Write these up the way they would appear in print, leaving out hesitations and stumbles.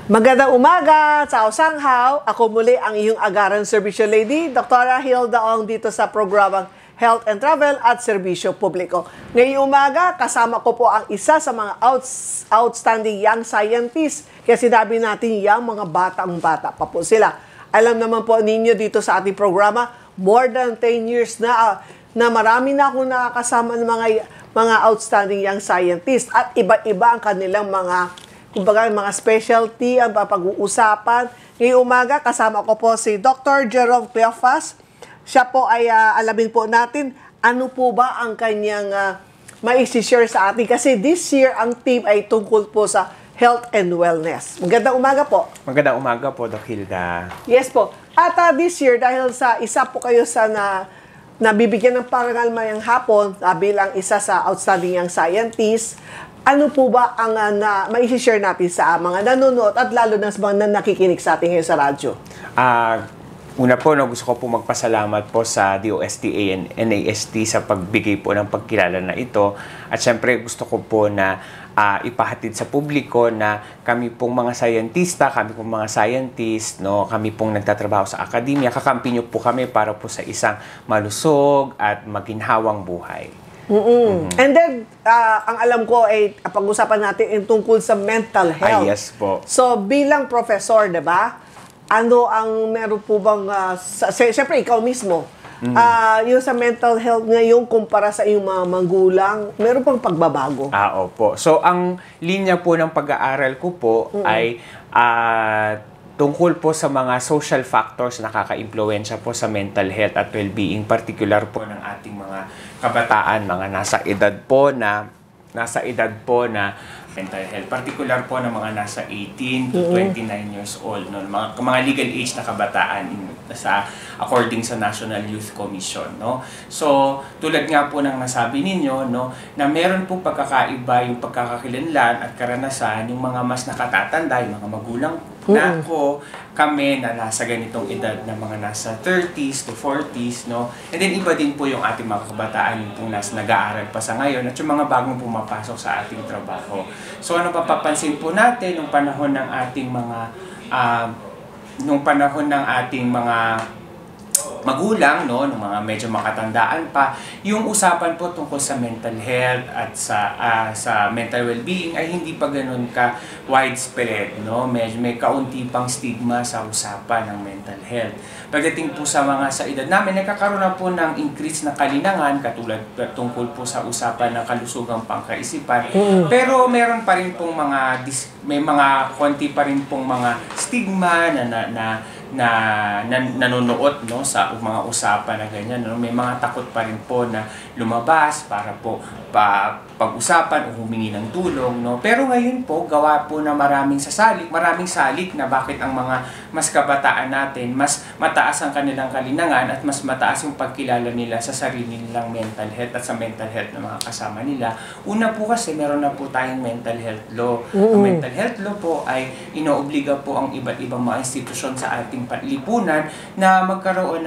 Magandang umaga, Sao Sanghaw. Ako muli ang iyong agaran serbisyo lady, Dr. Hilda Ong dito sa programang Health and Travel at Serbisyo Publiko. Ngayong umaga, kasama ko po ang isa sa mga outstanding young scientists. Kaya sinabi natin yung mga batang-bata pa po sila. Alam naman po ninyo dito sa ating programa, more than 10 years na marami na akong nakakasama ng mga outstanding young scientists at iba-iba ang kanilang mga specialty ang papag-uusapan. Ngayong umaga, kasama ko po si Dr. Jerome Cleofas. Siya po ay alamin po natin ano po ba ang kanyang ma-share sa atin. Kasi this year, ang team ay tungkol po sa health and wellness. Magandang umaga po. Magandang umaga po, Doc Hilda. Yes po. At this year, dahil sa isa po kayo sa nabibigyan ng parangal mayang hapon bilang isa sa outstanding young scientists, ano po ba ang ma-share natin sa mga nanonood at lalo na sa mga nakikinig sa atin ngayon sa radyo? Una po, gusto ko po magpasalamat po sa DOSTA and NAST sa pagbigay po ng pagkilala na ito. At syempre gusto ko po na ipahatid sa publiko na kami pong mga scientista, kami pong nagtatrabaho sa akademya, kakampi niyo po kami para po sa isang malusog at maginhawang buhay. And then, ang alam ko ay pag-usapan natin yung tungkol sa mental health. Yes po. So, bilang professor, di ba? Ano ang meron po bang, siyempre ikaw mismo, yung sa mental health ngayon kumpara sa iyong mga magulang, meron pang pagbabago? Opo. So, ang linya po ng pag-aaral ko po ay tungkol po sa mga social factors na nakaka-impluwensya po sa mental health at well-being, particular po ng ating mga kabataan, mga nasa edad po na mental health, particular po ng mga nasa 18 to 29 years old, no? Mga legal age na kabataan according sa National Youth Commission, no? So, tulad nga po ng nasabi ninyo, no, na meron po pagkakaiba yung pagkakakilanlan at karanasan yung mga mas nakatatanda, yung mga magulang na kami na nasa ganitong edad na mga nasa 30s to 40s, no? And then iba din po yung ating mga kabataan yung nag-aaral pa sa ngayon at yung mga bagong pumapasok sa ating trabaho. So ano papapansin po natin nung panahon ng ating mga magulang, no, ng mga medyo makatandaan pa, yung usapan po tungkol sa mental health at sa mental well-being ay hindi pa ganoon ka widespread, no? Medyo may kaunti pang stigma sa usapan ng mental health. Pagdating po sa mga sa edad namin, nagkakaroon na po ng increase na kalinangan katulad tungkol po sa usapan ng kalusugang pangkaisipan. Pero meron pa rin pong may mga konti pa rin pong mga stigma na nanonood, no, sa mga usapan na ganyan, no? May mga takot pa rin po na lumabas para po pag-usapan o humingi ng tulong, no? Pero ngayon po, gawa po na maraming salik na bakit ang mga mas kabataan natin, mas mataas ang kanilang kalinangan at mas mataas yung pagkilala nila sa sarili nilang mental health at sa mental health ng mga kasama nila. Una po kasi meron na po tayong mental health law. Ang mental health law po ay inoobliga po ang iba't ibang mga institusyon sa ating lipunan na magkaroon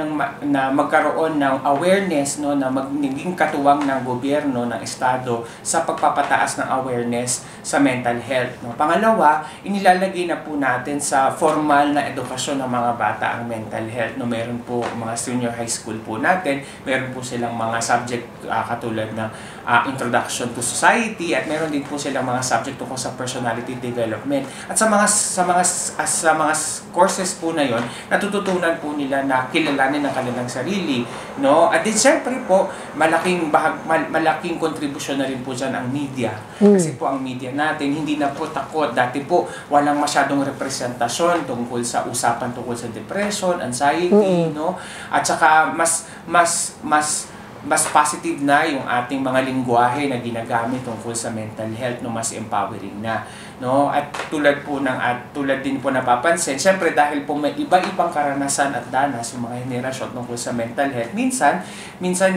ng awareness, no, na magiging katuwang ng gobyerno, ng estado sa pagpapataas ng awareness sa mental health, no. Pangalawa, inilalagay na po natin sa formal na edukasyon ng mga bata ang mental health, no. Meron po mga senior high school po natin, meron po silang mga subject katulad ng introduction to society at meron din po silang mga subject tungkol sa personality development. At sa mga courses po na yon, natututunan po nila na kilalanin ang kanilang sarili, no? At din syempre po, malaking kontribusyon na rin po dyan ang media. Kasi po ang media natin hindi na po takot. Dati po walang masyadong representasyon tungkol sa usapan tungkol sa depression, anxiety, no? At saka mas positive na yung ating mga lingwahe na ginagamit tungkol sa mental health, no, mas empowering na, no? At tulad din po napapansin, syempre dahil po may iba-ibang karanasan at danas yung mga henerasyon tungkol sa mental health, minsan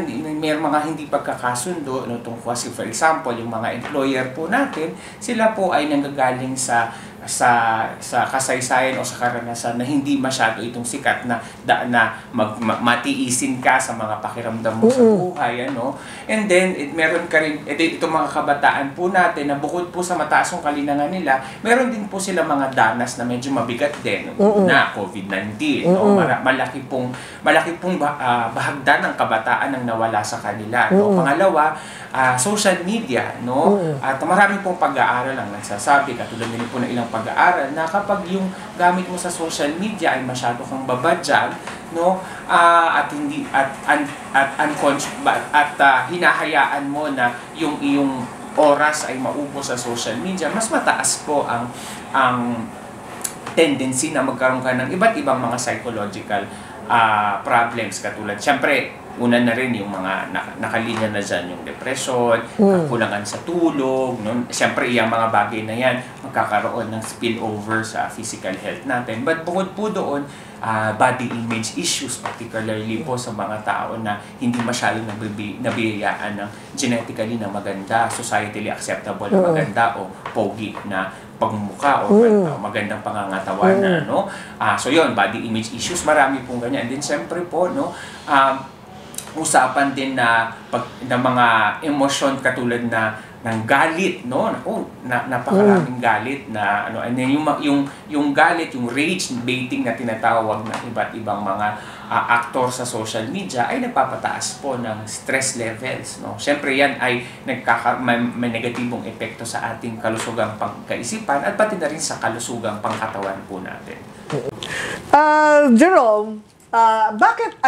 may mga hindi pagkakasundo, no, tungkol kasi for example yung mga employer po natin, sila po ay nanggagaling sa kasaysayan o sa karanasan na hindi masyado itong sikat na matiisin ka sa mga pakiramdam mo sa buhay, And then meron ka rin itong mga kabataan po natin na bukod po sa mataas yung kalinangan kanila, meron din po sila mga danas na medyo mabigat din na COVID-19. No? Malaki pong bahagdan ng kabataan ang nawala sa kanila. No? Pangalawa, social media. No? At marami pong pag-aaral ang nagsasabi, katulad din po ng ilang pag-aaral, na kapag yung gamit mo sa social media ay masyado kang babadyag, no, at hindi unconscious at hinahayaan mo na yung iyong oras ay maubos sa social media, mas mataas po ang tendency na magkaroon ka ng iba't ibang mga psychological problems, katulad siyempre una na rin yung mga nakalinya na dyan, yung depression, kakulangan sa tulog, no? Siyempre, yung mga bagay na yan, magkakaroon ng spillover sa physical health natin. But bukod po doon, body image issues, particularly po sa mga tao na hindi masyadong nabiyayaan ng genetically na maganda, societally acceptable na maganda o pogi na pagmumukha o magandang pangangatawanan, no? So yun, body image issues, marami pong ganyan. And then siyempre po, no, usapan din na mga emosyon katulad na ng galit, no? Napakaraming galit na ano, and then yung galit, yung rage baiting na tinatawag ng iba't ibang mga aktor sa social media ay nagpapataas po ng stress levels, no? Siyempre yan ay may negatibong epekto sa ating kalusugang pangkaisipan at pati na rin sa kalusugang pangkatawan po natin. Jerome, bakit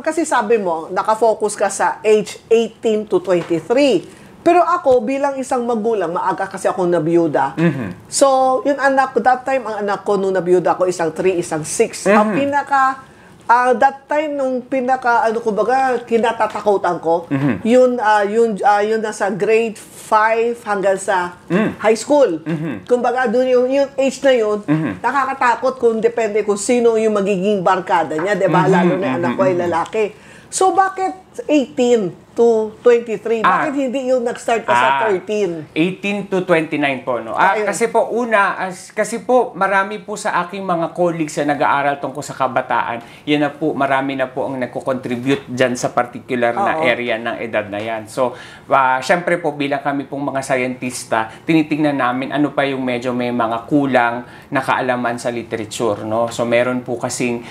kasi sabi mo, nakafocus ka sa age 18 to 23. Pero ako, bilang isang magulang, maaga kasi akong nabiyuda. So, yung anak ko, that time, ang anak ko nung nabiyuda ko, isang 3, isang 6. Ang that time, nung kinatatakutan ko, yun nasa grade 5 hanggang sa high school. Kumbaga, dun yung age na yun, nakakatakot kung depende kung sino yung magiging barkada niya, diba? Lalo na anak ko ay lalaki. So, bakit 18 to 23? Bakit hindi yung nag-start ka sa 13? 18 to 29 po, no? Kasi po, marami po sa aking mga colleagues na nag-aaral tungkol sa kabataan, yan na po, marami na po ang nagko-contribute dyan sa particular na area ng edad na yan. So, syempre po, bilang kami pong mga scientista, tinitingnan namin ano pa yung medyo may mga kulang na kaalaman sa literature, no? So, meron po kasing,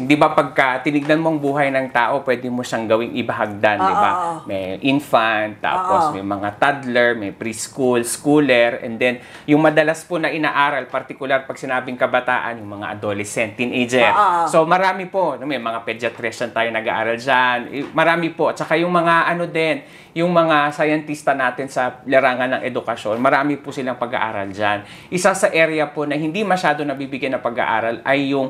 di ba pagka tinignan mo ang buhay ng tao, pwede mo siyang gawing ibahagdan, di ba? May infant, tapos may mga toddler, may preschool, schooler, and then yung madalas po na inaaral, particular pag sinabing kabataan, yung mga adolescent, teenager. So marami po, may mga pediatrician tayo nag-aaral dyan, marami po. At saka yung mga yung mga scientista natin sa larangan ng edukasyon, marami po silang pag-aaral dyan. Isa sa area po na hindi masyado nabibigyan ng pag-aaral ay yung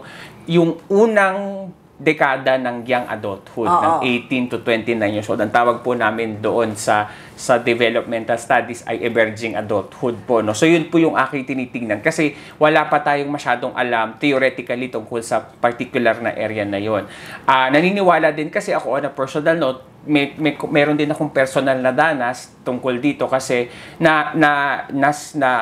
unang dekada ng young adulthood, ng 18 to 29 years old. Ang tawag po namin doon sa developmental studies ay emerging adulthood po, no? So yun po yung aking tinitingnan kasi wala pa tayong masyadong alam theoretically tungkol sa particular na area na yun. Naniniwala din kasi ako on a personal note, meron din akong personal na danas tungkol dito kasi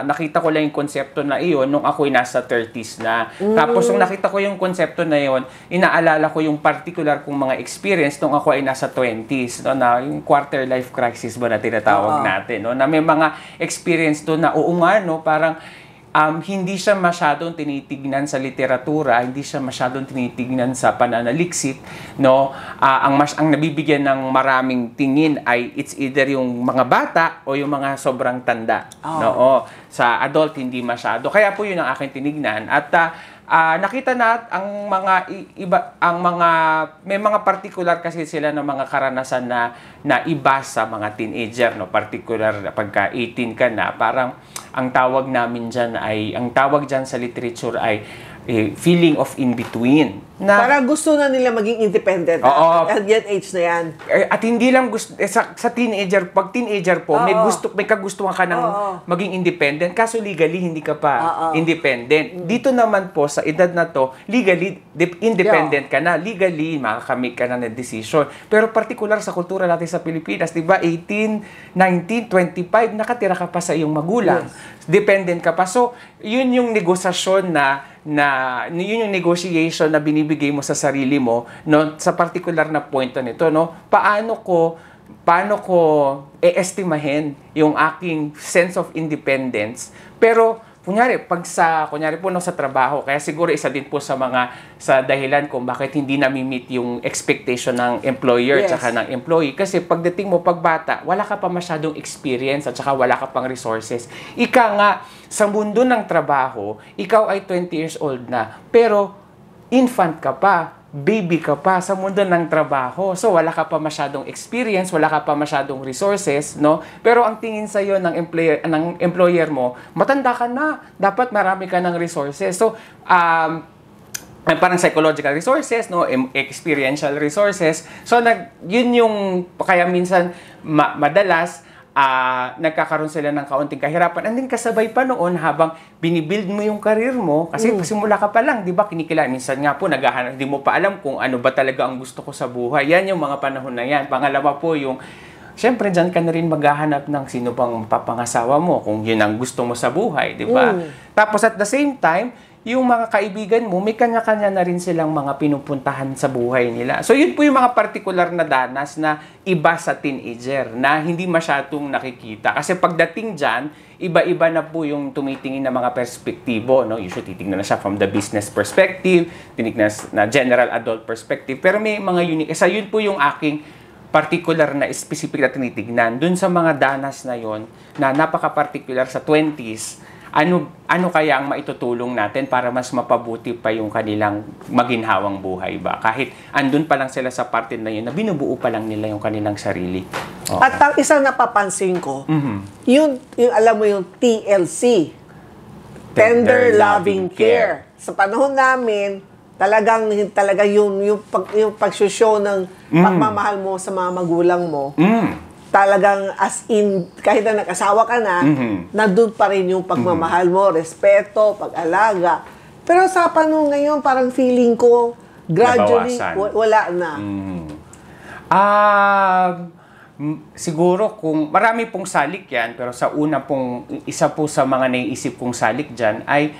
nakita ko lang yung konsepto na iyon nung ako'y nasa 30s na. Tapos nung nakita ko yung konsepto na iyon, inaalala ko yung particular kong mga experience nung ako ay nasa 20s, no, na yung quarter life crisis ba na tinatawag natin, no, na may mga experience doon na no, parang hindi siya masyadong tinitignan sa literatura, hindi siya masyadong tinitignan sa pananaliksik, no? Ang nabibigyan ng maraming tingin ay it's either yung mga bata o yung mga sobrang tanda. No? Sa adult hindi masyado. Kaya po yun ang aking tinignan at nakita na may mga particular kasi sila ng mga karanasan na iba sa mga teenager, no, particular pagka 18 ka na, parang ang tawag diyan sa literature ay feeling of in between. Parang gusto na nila maging independent at yan age na yan. At hindi lang gusto sa teenager, pag teenager po, may kagustuhan ka ng maging independent, kaso legally hindi ka pa independent. Dito naman po sa edad na to, legally independent ka na, legally makakamake ka na ng decision. Pero particular sa kultura natin sa Pilipinas, 'di ba? 18, 19, 25 nakatira ka pa sa iyong magulang. Yes. Dependent ka pa. So, yun yung negosasyon yun yung negotiation na binibigay mo sa sarili mo, no, sa particular na point nito, no, paano ko paano ko e-estimahin yung aking sense of independence. Pero kunyari po sa trabaho, kaya siguro isa din po sa dahilan kung bakit hindi nami-meet yung expectation ng employer at ng employee. Kasi pagdating mo pagbata, wala ka pa masyadong experience at saka wala ka pang resources. Ika nga, sa mundo ng trabaho, ikaw ay 20 years old na, pero infant ka pa, baby ka pa sa mundo ng trabaho. So, wala ka pa masyadong experience, wala ka pa masyadong resources, no? Pero ang tingin sa iyo ng employer mo, matanda ka na, dapat marami ka ng resources. So, parang psychological resources, no? Experiential resources. So, yun yung, kaya minsan, madalas, nagkakaroon sila ng kaunting kahirapan. And then kasabay pa noon habang binibuild mo yung career mo, kasi simula ka pa lang, di ba, kinikilala. Minsan nga po, naghahanap, di mo pa alam kung ano ba talaga ang gusto ko sa buhay. Yan yung mga panahon na yan. Pangalawa po yung, syempre, dyan ka na rin maghahanap ng sino bang papangasawa mo, kung yun ang gusto mo sa buhay, di ba? Tapos at the same time, yung mga kaibigan mo, may kanya-kanya na rin silang mga pinupuntahan sa buhay nila. So, yun po yung mga particular na danas na iba sa teenager, na hindi masyadong nakikita. Kasi pagdating dyan, iba-iba na po yung tumitingin na mga perspektibo. No? Usually, titignan na siya from the business perspective, tinignan na general adult perspective. Pero may mga unique. Isa yun po yung aking particular na specific na tinitignan. Dun sa mga danas na yon na napaka-particular sa 20s, ano kaya ang maitutulong natin para mas mapabuti pa yung kanilang maginhawang buhay ba? Kahit andun pa lang sila sa parte na yun, na binubuo pa lang nila yung kanilang sarili. Oo. At ang isang napapansin ko, yung alam mo yung TLC, Tender Loving Care. Sa panahon namin, talaga yung pag-show ng pagmamahal mo sa mga magulang mo. Talagang as in, kahit na nag-asawa ka na, nandun pa rin yung pagmamahal mo, respeto, pag-alaga. Pero sa panahon ngayon, parang feeling ko, gradually, wala na. Siguro kung marami pong salik yan, pero sa una pong, isa po sa mga naiisip kong salik dyan ay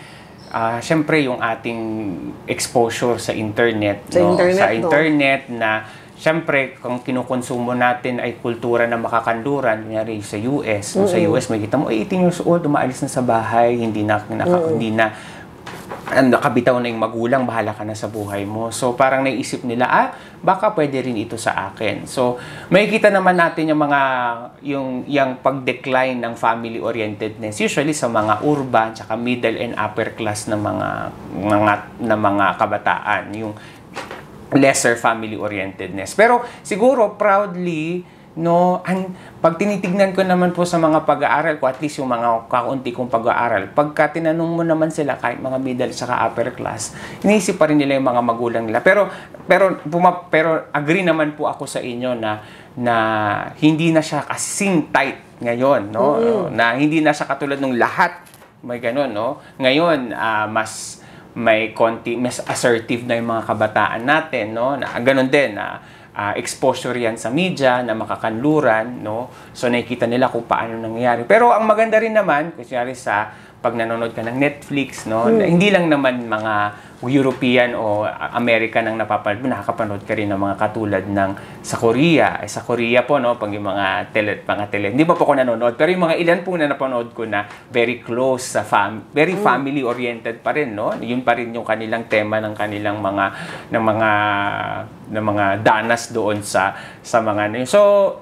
syempre yung ating exposure sa internet. Sa internet na siyempre, kung kinukonsumo natin ay kultura na makakanluran, kunyari sa US. Sa US, may kita mo, 18 years old, umaalis na sa bahay, hindi na nakabitaw na yung magulang, bahala ka na sa buhay mo. So, parang naisip nila, baka pwede rin ito sa akin. So, makikita naman natin yung pag-decline ng family-orientedness, usually sa mga urban, tsaka middle and upper class na mga kabataan. Yung lesser family-orientedness. Pero siguro, proudly, no, pag tinitignan ko naman po sa mga pag-aaral ko, at least yung mga kaunti kong pag-aaral, pagka tinanong mo naman sila, kahit mga middle saka upper class, iniisip pa rin nila yung mga magulang nila. Pero agree naman po ako sa inyo na hindi na siya kasing tight ngayon, no? Na hindi na siya katulad ng lahat, may ganun, no? Ngayon, mas assertive na yung mga kabataan natin, no? Na ganun din na exposure yan sa media na makakanluran, no? So nakikita nila kung paano nangyayari. Pero ang maganda rin naman, kunyari sa pag nanonood ka ng Netflix, no? Hindi lang naman mga European o American ang napapanood mo, nakakapanood ka rin ng mga katulad ng sa Korea. Sa Korea po, no, pag yung mga tele, hindi pa po ako nanonood, pero yung mga ilan po na napanood ko na very close sa very family-oriented pa rin, no? Yun pa rin yung kanilang tema ng kanilang mga danas doon sa mga so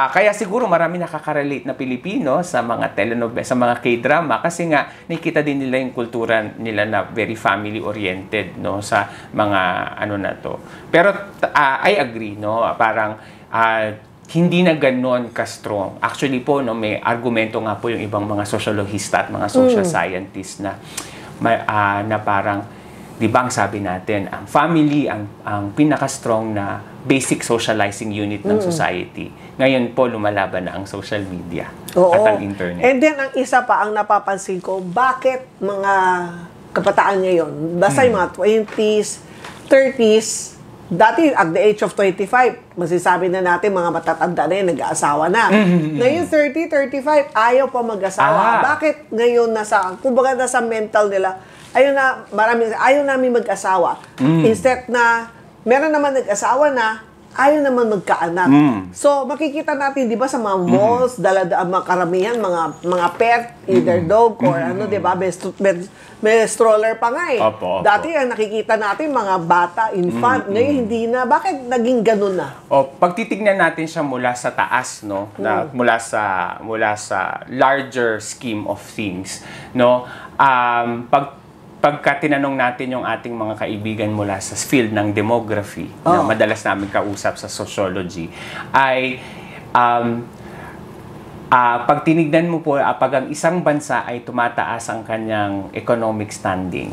kaya siguro marami nakaka-relate na Pilipino sa mga telenovela, sa mga K-drama kasi nga nakikita din nila yung kultura nila na very family-oriented, no, sa mga ano na to. Pero I agree, no, parang hindi na ganoon ka-strong. Actually po, no, may argumento nga po yung ibang mga sociologista at mga social scientists na parang, di ba ang sabi natin, ang family ang pinaka-strong na basic socializing unit ng society. Ngayon po, lumalaban na ang social media at ang internet. And then, ang isa pa, ang napapansin ko, bakit mga kabataan ngayon, basta yung mga 20s, 30s, dati at the age of 25, masasabi na natin mga matatanda na yun, nag-aasawa na. Ngayon, 30, 35, ayaw pa mag-asawa. Bakit ngayon kumbaga nasa mental nila, ayaw namin mag-asawa. Instead na, meron naman nag-asawa na, ayaw naman magkaanak. So, makikita natin, di ba, sa mga malls, mga karamihan, mga pet, either dog or ano, di ba, may stroller pa nga eh. Opo. Dati ang nakikita natin, mga bata, infant, ngayon hindi na. Bakit naging ganun na? Pag titignan natin siya mula sa taas, no, na mula sa larger scheme of things, no, pagka tinanong natin yung ating mga kaibigan mula sa field ng demography, na madalas namin kausap sa sociology, ay pag tinignan mo po, pag ang isang bansa ay tumataas ang kanyang economic standing,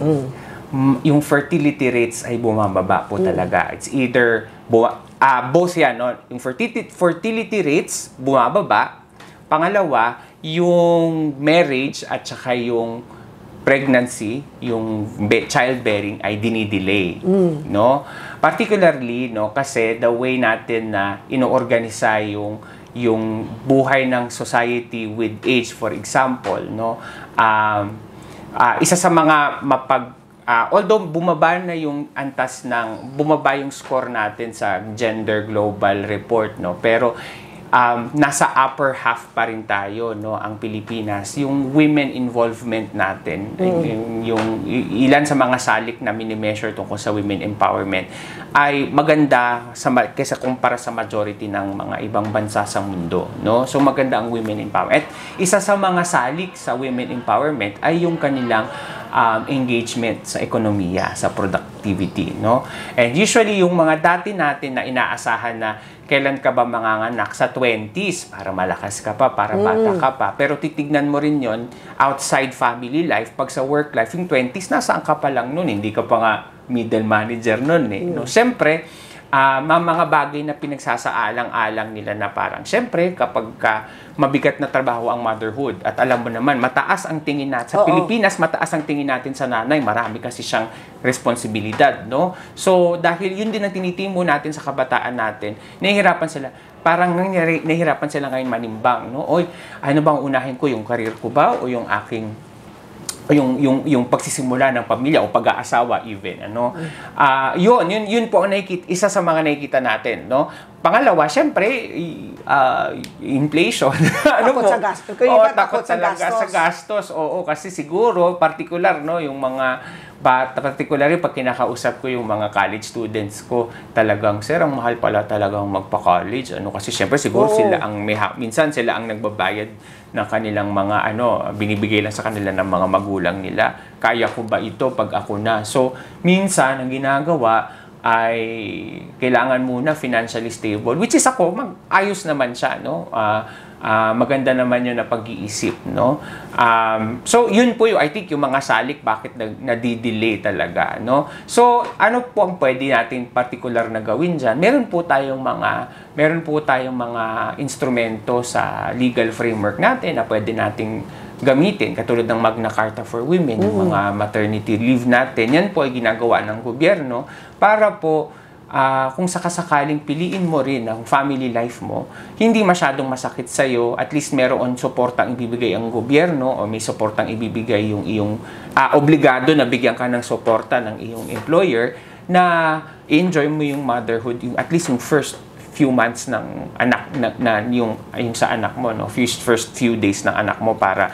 yung fertility rates ay bumababa po talaga. It's either, both yan, no? Yung fertility rates bumababa. Pangalawa, yung marriage at saka yung pregnancy, yung childbearing ay dinidelay, no? Particularly, no, kasi the way natin na inoorganisa yung buhay ng society with age, for example, no, isa sa mga although bumaba yung bumaba yung score natin sa Gender Global Report, no, pero nasa upper half pa rin tayo, no, ang Pilipinas. Yung women involvement natin, yung ilan sa mga salik na mini-measure tungkol sa women empowerment ay maganda kaysa kumpara sa majority ng mga ibang bansa sa mundo, no? So maganda ang women empowerment. At isa sa mga salik sa women empowerment ay yung kanilang engagement sa ekonomiya, sa productivity, no? And usually yung mga dati natin na inaasahan na kailan ka ba manganganak sa 20s para malakas ka pa, para bata ka pa. Pero titignan mo rin yon outside family life, pag sa work life, yung 20s, nasaan ka pa lang nun? Hindi ka pa nga middle manager nun eh. No? Siyempre, mga bagay na pinagsasaalang-alang nila na parang, siyempre, kapag mabigat na trabaho ang motherhood, at alam mo naman, mataas ang tingin natin. Sa Pilipinas, mataas ang tingin natin sa nanay. Marami kasi siyang responsibilidad, no? So, dahil yun din ang tinitimo natin sa kabataan natin, nahihirapan sila. Parang nahihirapan sila ngayon manimbang, no? Oy, ano bang unahin ko? Yung career ko ba? O yung aking yung pagsisimula ng pamilya o pag-aasawa even, ano? Yun po ang isa sa mga nakikita natin, no? Pangalawa, syempre, inflation. Takot sa gastos. Takot sa gastos. Oo, kasi siguro particular, no, yung mga particularly pag kinakausap ko yung mga college students ko, talagang, sir, ang mahal pala talagang magpa-college. Ano, kasi syempre siguro sila minsan sila ang nagbabayad ng kanilang mga binibigay lang sa kanila ng mga magulang nila. Kaya ko ba ito pag ako na? So, minsan ang ginagawa ay kailangan muna financially stable, which is ako, ayos naman siya, no? Maganda naman yun na pag-iisip, no? So, yun po I think yung mga salik, bakit nadidelay talaga, no? So, ano po ang pwede natin particular na gawin dyan? Meron po tayong mga instrumento sa legal framework natin na pwede nating gamitin, katulad ng Magna Carta for Women, yung mga maternity leave natin. Yan po ay ginagawa ng gobyerno para po kung sakasakaling piliin mo rin ang family life mo, hindi masyadong masakit sa'yo, at least meron suportang ibibigay ang gobyerno o may suportang ibibigay yung iyong obligado na bigyan ka ng suporta ng iyong employer na enjoy mo yung motherhood, yung at least yung first few months ng anak yung sa anak mo, no, first few days ng anak mo, para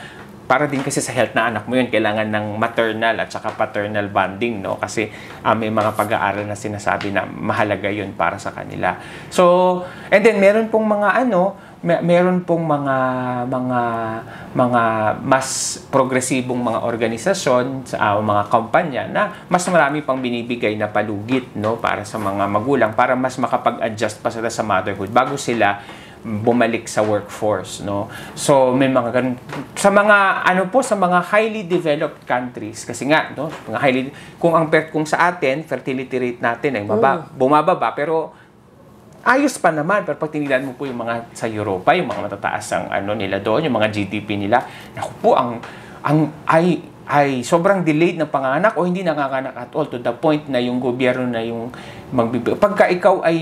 din kasi sa health na anak mo yun, kailangan ng maternal at saka paternal bonding, no, kasi may mga pag-aaral na sinasabi na mahalaga yun para sa kanila. So, and then meron pong mga mga mas progresibong mga organisasyon sa mga kampanya na mas marami pang binibigay na palugit, no, para sa mga magulang, para mas makapag-adjust pa sila sa motherhood bago sila bumalik sa workforce, no. So may mga ganun sa mga sa mga highly developed countries, kasi nga, no, mga kung sa atin fertility rate natin ay bumababa, pero ayos pa naman. Pero pag tinignan mo po yung mga sa Europa, yung mga matataas ang nila doon, yung mga GDP nila, naku po, ay sobrang delayed na panganak o hindi nanganganak at all to the point na yung gobyerno na yung magbibigay. Pagka ikaw ay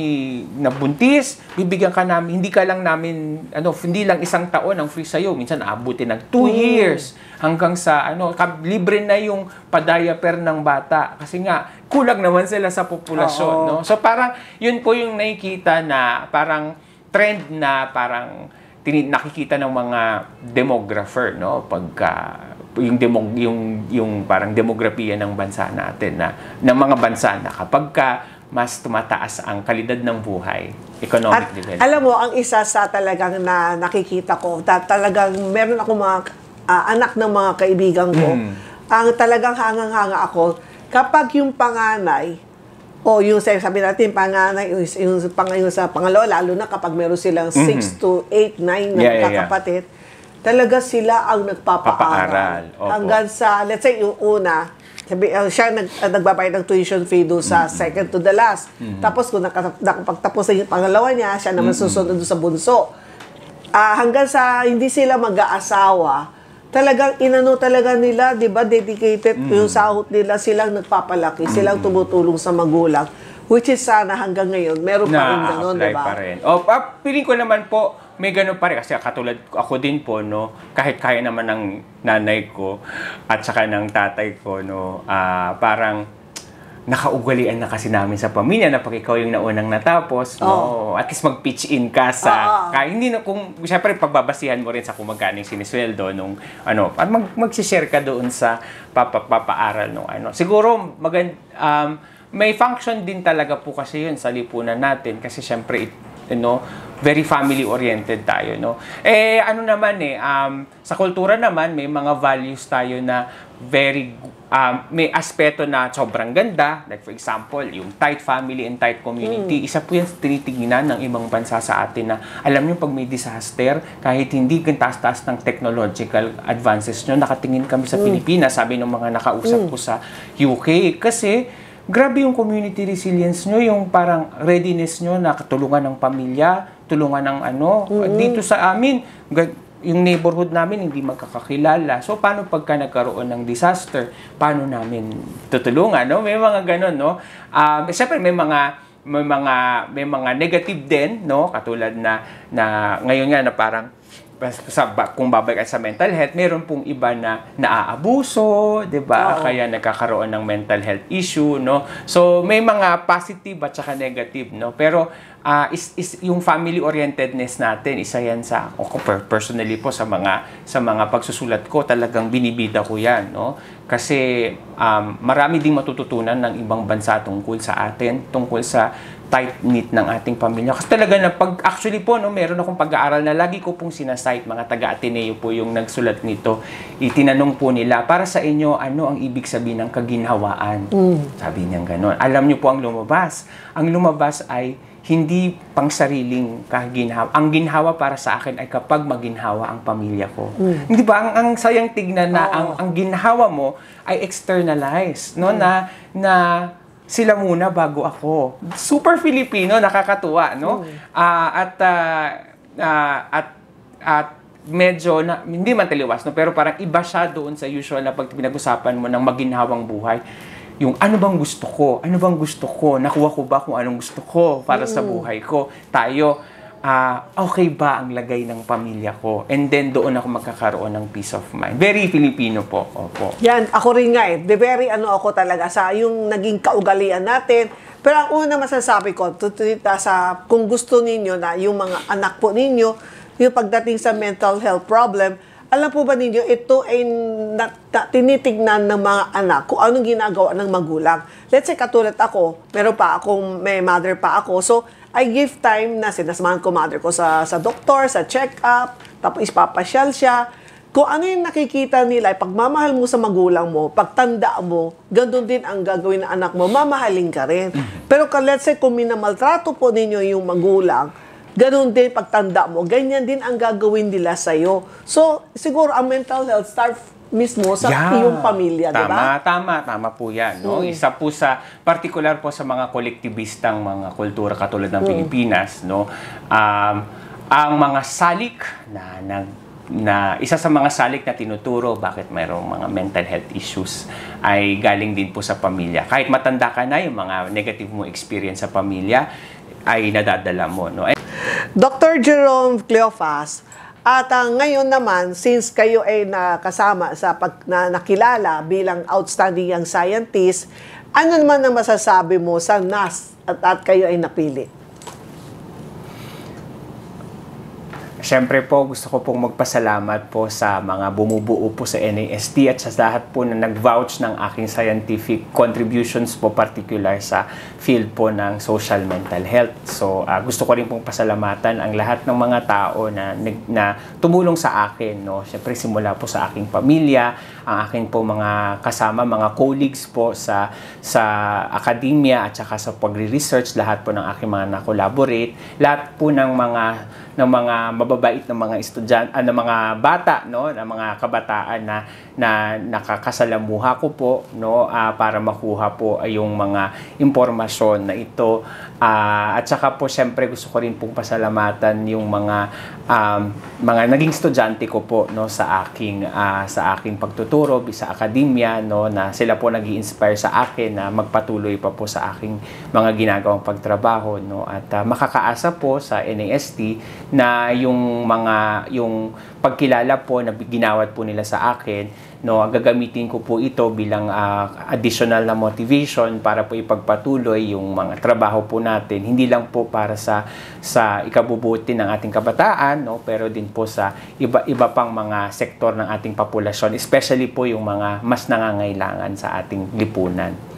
nabuntis, bibigyan ka namin, hindi ka lang namin, hindi lang 1 taon ang free sa'yo. Minsan aabutin ng 2 years hanggang sa, libre na yung pa-diaper ng bata. Kasi nga, kulang naman sila sa populasyon. No? So parang, yun po yung nakikita na parang trend na parang nakikita ng mga demographer, no? Pagka yung parang demografiya ng bansa natin ng mga bansa na kapag mas tumataas ang kalidad ng buhay, economic development. Alam mo, ang isa sa talagang na nakikita ko, talagang meron ako mga anak ng mga kaibigan ko, ang talagang hangang-hanga ako, kapag yung panganay, o yung sabi natin, panganay, yung sa pangalawa, lalo na kapag meron silang 6 to 8, 9 na kakapatid, talaga sila ang nagpapaaral. Hanggang sa, let's say, yung una, siya nagbabayad ng tuition fee doon sa second to the last. Tapos kung nakapagtapos na yung pangalawa niya, siya naman susunod doon sa bunso. Hanggang sa hindi sila mag-aasawa, talagang talaga nila, di ba, dedicated yung sahot nila, silang nagpapalaki, silang tumutulong sa magulang. Which is sana hanggang ngayon, meron pa rin gano'n, di ba? Piling ko naman po, may gano'n pa rin. Kasi katulad ako din po, no, kahit kaya naman ng nanay ko at saka ng tatay ko, no, parang nakaugalian na kasi namin sa pamilya na pag ikaw yung naunang natapos, no, at least mag-pitch in ka sa, hindi na kung, syempre pagbabasihan mo rin sa kung magkano yung sinisweldo nung, mag-share ka doon sa papaaral nung Siguro, may function din talaga po kasi yun sa lipunan natin kasi syempre, very family-oriented tayo, no? Sa kultura naman, may mga values tayo na may aspeto na sobrang ganda. Like for example, yung tight family and tight community. Isa po yan tinitingnan ng ibang bansa sa atin na, alam nyo, pag may disaster, kahit hindi taas-taas ng technological advances nyo, nakatingin kami sa Pilipinas, sabi ng mga nakausap ko sa UK. Kasi, grabe yung community resilience nyo, yung parang readiness nyo na tulungan ng pamilya, tulungan ng Dito sa amin, yung neighborhood namin hindi magkakakilala. So, paano pagka nagkaroon ng disaster? Paano namin tutulungan? No? May mga ganun, no? Siyempre, may mga negative din, no? Katulad na ngayon nga na parang kung babalik sa mental health, meron pong iba na naaabuso, 'di ba? Kaya nagkakaroon ng mental health issue, no? So may mga positive at saka negative, no? Pero yung family orientedness natin, isa yan sa ako personally po sa mga pagsusulat ko, talagang binibida ko 'yan, no? Kasi marami ding matututunan ng ibang bansa tungkol sa atin, tungkol sa tight-knit ng ating pamilya. Kasi talaga na actually po, no, meron akong pag-aaral na lagi ko pong sinasite, mga taga-Ateneo po yung nagsulat nito. Itinanong po nila, para sa inyo, ano ang ibig sabihin ng kaginhawaan? Sabi niya gano'n. Alam niyo po ang lumabas. Ang lumabas ay hindi pang sariling kaginhawa. Ang ginhawa para sa akin ay kapag maginhawa ang pamilya ko. Hindi ba? Ang sayang tignan na ang ginhawa mo ay externalized, no? Na sila muna bago ako. Super Filipino, nakakatuwa, no? At medyo hindi man taliwas, no? Pero parang iba siya doon sa usual na pag pinag-usapan mo ng maginhawang buhay. Yung ano bang gusto ko? Ano bang gusto ko? Nakuha ko ba kung anong gusto ko para sa buhay ko? Tayo, okay ba ang lagay ng pamilya ko? And then doon ako magkakaroon ng peace of mind. Very Filipino po. Opo. Yan, ako rin nga eh. Very ako talaga sa yung naging kaugalian natin. Pero ang una masasabi ko, kung gusto ninyo na yung mga anak po ninyo, yung pagdating sa mental health problem, alam po ba ninyo, ito ay tinitignan ng mga anak kung anong ginagawa ng magulang. Let's say, katulad ako, may mother pa ako, so I give time na sinasamahan ko mother ko sa doktor, sa check-up, tapos ipapasyal siya. Kung ano yung nakikita nila, pagmamahal mo sa magulang mo, pagtanda mo, ganoon din ang gagawin ng anak mo, mamahalin ka rin. Pero let's say, kung minamaltrato po ninyo yung magulang, ganoon din pagtanda mo, ganyan din ang gagawin nila sa'yo. So, siguro ang mental health start mismo sa iyong pamilya, di ba? Tama po yan. No? Isa po sa, particular po sa mga kolektibistang mga kultura katulad ng Pilipinas, no? Ang mga salik na isa sa mga salik na tinuturo bakit mayroong mga mental health issues ay galing din po sa pamilya. Kahit matanda ka na, yung mga negative mo experience sa pamilya ay nadadala mo, no? Dr. Jerome Cleofas, at ngayon naman, since kayo ay nakasama sa nakilala bilang outstanding young scientist, ano naman ang masasabi mo sa NAS at kayo ay napili? Siyempre po, gusto ko pong magpasalamat po sa mga bumubuo po sa NAST at sa lahat po na nag-vouch ng aking scientific contributions po, particular sa field po ng social mental health. So, gusto ko rin pong pasalamatan ang lahat ng mga tao na tumulong sa akin, no? Siyempre, simula po sa aking pamilya, ang aking po mga kasama, mga colleagues po sa academia at saka sa pagre-research, lahat po ng aking mga na-collaborate, lahat po ng mga mababait na mga estudyante, ng mga bata, no, ng mga kabataan na nakakasalamuha ko po, no, para makuha po yung mga impormasyon na ito. At saka po syempre gusto ko rin pong pasalamatan yung mga naging estudyante ko po, no, sa aking pagtuturo sa akademya, no, na sila po nag-i-inspire sa akin na magpatuloy pa po sa aking mga ginagawang pagtrabaho, no, at makakaasa po sa NAST na yung pagkilala po na ginawat po nila sa akin, no, gagamitin ko po ito bilang additional na motivation para po ipagpatuloy yung mga trabaho po natin, hindi lang po para sa ikabubuti ng ating kabataan, no, pero din po sa iba pang mga sektor ng ating populasyon, especially po yung mga mas nangangailangan sa ating lipunan.